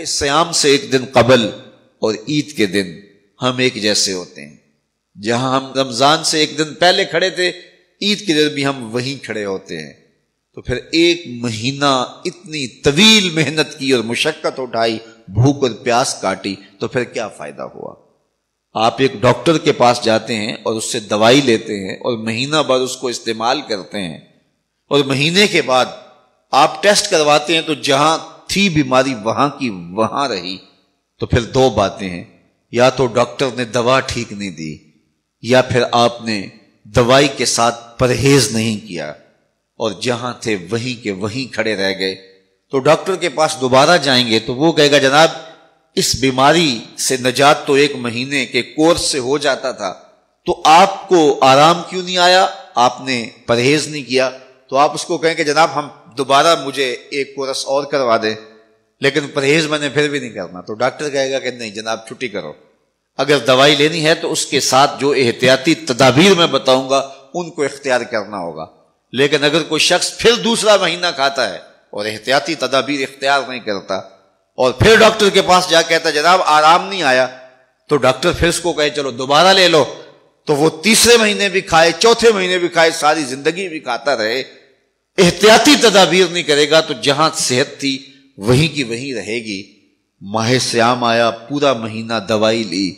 سیام سے ایک دن قبل اور عید کے دن ہم ایک جیسے ہوتے ہیں. جہاں ہم رمضان سے ایک دن پہلے کھڑے تھے، عید کے دن بھی ہم وہیں کھڑے ہوتے ہیں. تو پھر ایک مہینہ اتنی طویل محنت کی اور مشقت اٹھائی، بھوک اور پیاس کاٹی، تو پھر کیا فائدہ ہوا؟ آپ ایک ڈاکٹر کے پاس جاتے ہیں اور اس سے دوائی لیتے ہیں اور مہینہ بعد اس کو استعمال کرتے ہیں، اور مہینے کے بعد آپ ٹیسٹ کرواتے ہیں تو جہاں تھی بیماری وہاں کی وہاں رہی. تو پھر دو باتیں ہیں، یا تو ڈاکٹر نے دوا ٹھیک نہیں دی، یا پھر آپ نے دوائی کے ساتھ پرہیز نہیں کیا اور جہاں تھے وہیں کے وہیں کھڑے رہ گئے. تو ڈاکٹر کے پاس دوبارہ جائیں گے تو وہ کہے گا جناب اس بیماری سے نجات تو ایک مہینے کے کورس سے ہو جاتا تھا، تو آپ کو آرام کیوں نہیں آیا؟ آپ نے پرہیز نہیں کیا. تو آپ اس کو کہیں کہ جناب ہم دوبارہ مجھے ایک کورس اور کروا دیں، لیکن پرہیز میں نے پھر بھی نہیں کرنا. تو ڈاکٹر کہے گا کہ نہیں جناب چھٹی کرو. اگر دوائی لینی ہے تو اس کے ساتھ جو احتیاطی تدابیر میں بتاؤں گا ان کو اختیار کرنا ہوگا. لیکن اگر کوئی شخص پھر دوسرا مہینہ کھاتا ہے اور احتیاطی تدابیر اختیار نہیں کرتا اور پھر ڈاکٹر کے پاس جا کہتا جناب آرام نہیں آیا، تو ڈاکٹر پھر اس کو کہے چلو دوبارہ لے لو، تو وہ تیسرے مہینے بھی کھائے، چوتھے مہینے بھی کھائے، ساری زندگی بھی کھاتا رہے، احتیاطی تدابیر نہیں کرے گا تو جہاں صحت تھی وہیں کی وہیں رہے گی. ماہ سیام آیا، پورا مہینہ دوائی لی،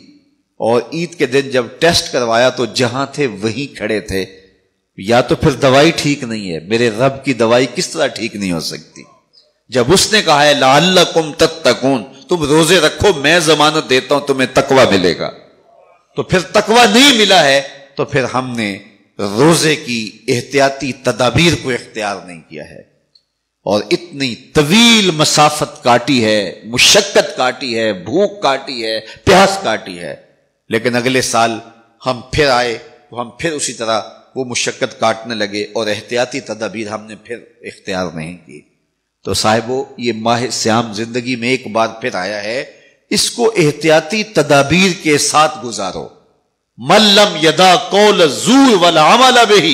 اور عید کے دن جب ٹیسٹ کروایا تو جہاں تھے وہیں کھڑے تھے. یا تو پھر دوائی ٹھیک نہیں ہے، میرے رب کی دوائی کس طرح ٹھیک نہیں ہو سکتی؟ جب اس نے کہا ہے لعلکم تتقون، تم روزے رکھو میں ضمانت دیتا ہوں تمہیں تقوی ملے گا، تو پھر تقوی نہیں ملا ہے تو پھر ہم نے روزے کی احتیاطی تدابیر کو اختیار نہیں کیا ہے، اور اتنی طویل مسافت کاٹی ہے، مشقت کاٹی ہے، بھوک کاٹی ہے، پیاس کاٹی ہے. لیکن اگلے سال ہم پھر آئے تو ہم پھر اسی طرح وہ مشقت کاٹنے لگے اور احتیاطی تدابیر ہم نے پھر اختیار نہیں کی. تو صاحبو یہ ماہ سیام زندگی میں ایک بار پھر آیا ہے، اس کو احتیاطی تدابیر کے ساتھ گزارو. من لم یدع قول الزور والعمل به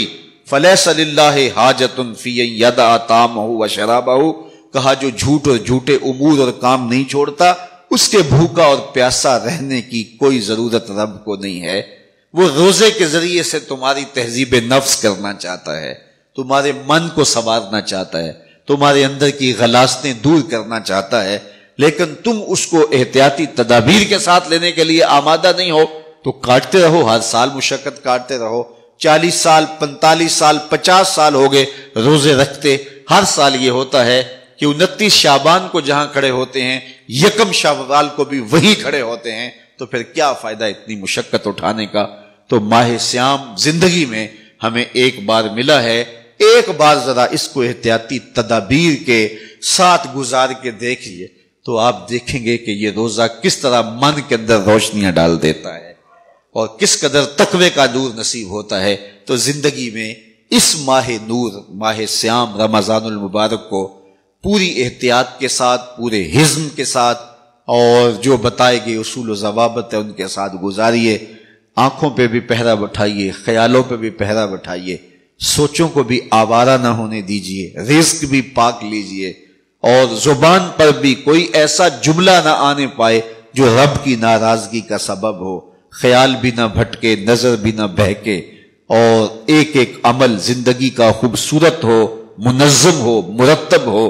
فلیس للہ حاجۃ فی ان یدع طعامہ وشرابہ. کہا جو جھوٹ اور جھوٹے امور اور کام نہیں چھوڑتا اس کے بھوکا اور پیاسا رہنے کی کوئی ضرورت رب کو نہیں ہے. وہ روزے کے ذریعے سے تمہاری تہذیب نفس کرنا چاہتا ہے، تمہارے من کو سنوارنا چاہتا ہے، تمہارے اندر کی غلاظتیں دور کرنا چاہتا ہے، لیکن تم اس کو احتیاطی تدابیر کے ساتھ لینے کے لیے آمادہ نہیں ہو. تو کاٹتے رہو، ہر سال مشقت کاٹتے رہو. 40 سال 45 سال 50 سال ہو گئے روزے رکھتے. ہر سال یہ ہوتا ہے کہ 29 شعبان کو جہاں کھڑے ہوتے ہیں 1 شوال کو بھی وہی کھڑے ہوتے ہیں. تو پھر کیا فائدہ اتنی مشقت اٹھانے کا؟ تو ماہ سیام زندگی میں ہمیں ایک بار ملا ہے، ایک بار ذرا اس کو احتیاطی تدابیر کے ساتھ گزار کے دیکھیے تو آپ دیکھیں گے کہ یہ روزہ کس طرح من کے اندر روشنیاں ڈال دیتا ہے اور کس قدر تقوی کا نور نصیب ہوتا ہے. تو زندگی میں اس ماہ نور، ماہ سیام رمضان المبارک کو پوری احتیاط کے ساتھ، پورے حزم کے ساتھ، اور جو بتائے گئے اصول و ضوابط ہے ان کے ساتھ گزاریے. آنکھوں پہ بھی پہرا بٹھائیے، خیالوں پہ بھی پہرا بٹھائیے، سوچوں کو بھی آوارہ نہ ہونے دیجیے، رزق بھی پاک لیجیے، اور زبان پر بھی کوئی ایسا جملہ نہ آنے پائے جو رب کی ناراضگی کا سبب ہو. خیال بھی نہ بھٹکے، نظر بھی نہ بہکے، اور ایک ایک عمل زندگی کا خوبصورت ہو، منظم ہو، مرتب ہو.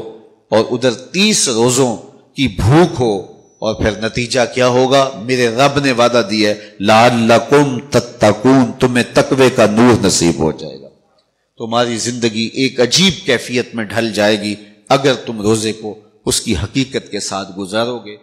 اور ادھر 30 روزوں کی بھوک ہو، اور پھر نتیجہ کیا ہوگا؟ میرے رب نے وعدہ دیا ہے لعلکم تتقون، تمہیں تقوی کا نور نصیب ہو جائے گا. تمہاری زندگی ایک عجیب کیفیت میں ڈھل جائے گی اگر تم روزے کو اس کی حقیقت کے ساتھ گزارو گے.